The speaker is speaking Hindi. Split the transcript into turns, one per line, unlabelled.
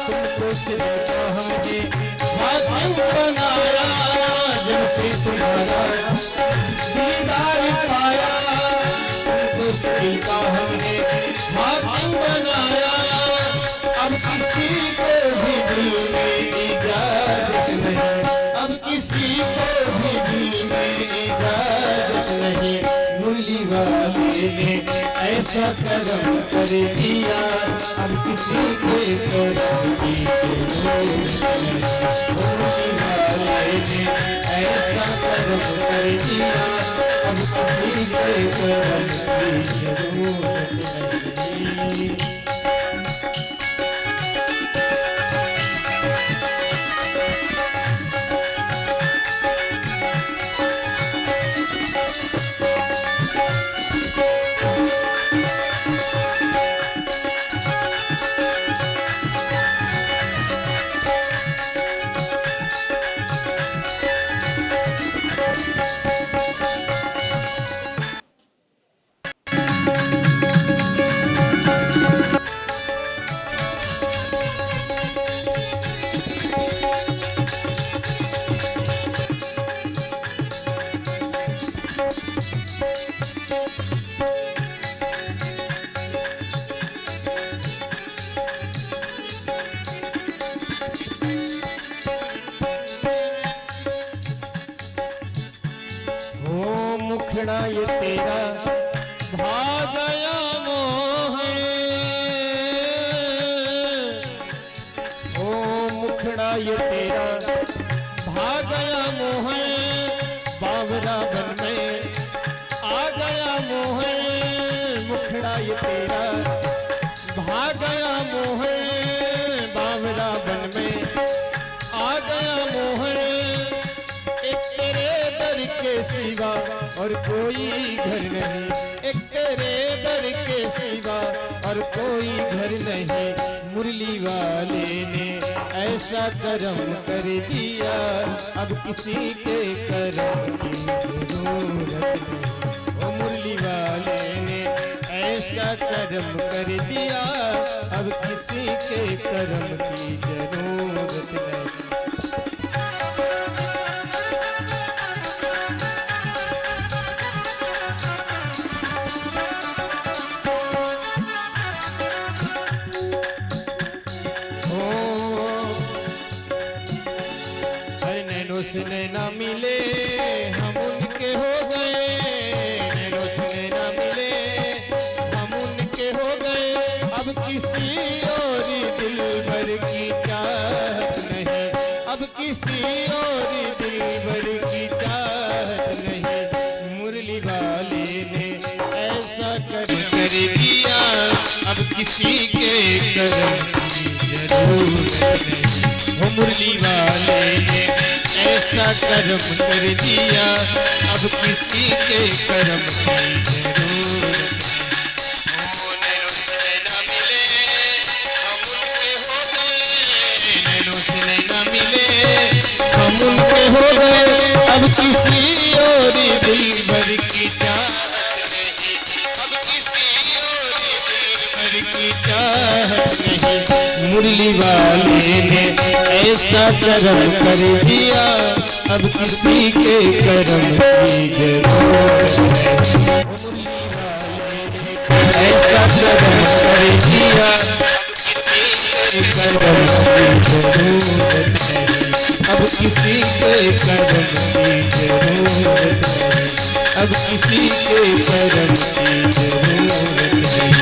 तुमको सिर्फ हमने हाकिम बनाया, जब से तुम्हारा दीदार पाया। तुमको सिर्फ हमने हाकिम बनाया, अब किसी को भी दिल में इजाजत नहीं, अब किसी को भी दिल में इजाजत नहीं। मुरली वाले ने ऐसा करम कर दिया, अब किसी के करम की जरूरत नहीं। मुरली वाले ने ऐसा करम कर दिया, अब किसी के करम की जरूरत नहीं। मुखड़ा ये तेरा भाग गया मोह, ओ मुखड़ा ये तेरा भाग गया मोह, बावरा बन में आ गया मोह। मुखड़ा ये तेरा भाग गया मोह, बावरा बन में आ गया मोह। एक तेरे दर के सिवा और कोई घर नहीं, एक तेरे दर के सिवा और कोई घर नहीं। मुरली वाले ने ऐसा करम कर दिया, अब किसी के करम की जरूरत नहीं। ओ मुरली वाले ने ऐसा करम कर दिया, अब किसी के करम की जरूरत नहीं। से नैना मिले हम उनके हो गए, नैनों से नैना मिले हम उनके हो गए। अब किसी और दिल भर की चाहत नहीं, अब किसी और दिल भर की चाहत नहीं। मुरली वाले ने ऐसा कर दिया, अब किसी के करम की जरूरत नहीं। वो मुरली वाले ने ऐसा करम कर दिया, अब किसी के करम की जरूरत नहीं। नैनों से नैना मिले हम उनके हो गए, नैनों से नैना मिले हम उनके हो गए। अब किसी और दिल भर की चाहत नहीं, अब किसी और दिल भर की चाहत नहीं। मुरली वाले ने ऐसा करम कर दिया, अब किसी के करम की जरूरत नहीं। ऐसा करम कर दिया, अब किसी के करम की जरूरत नहीं। अब किसी के करम की जरूरत नहीं, अब किसी के करम की जरूरत नहीं।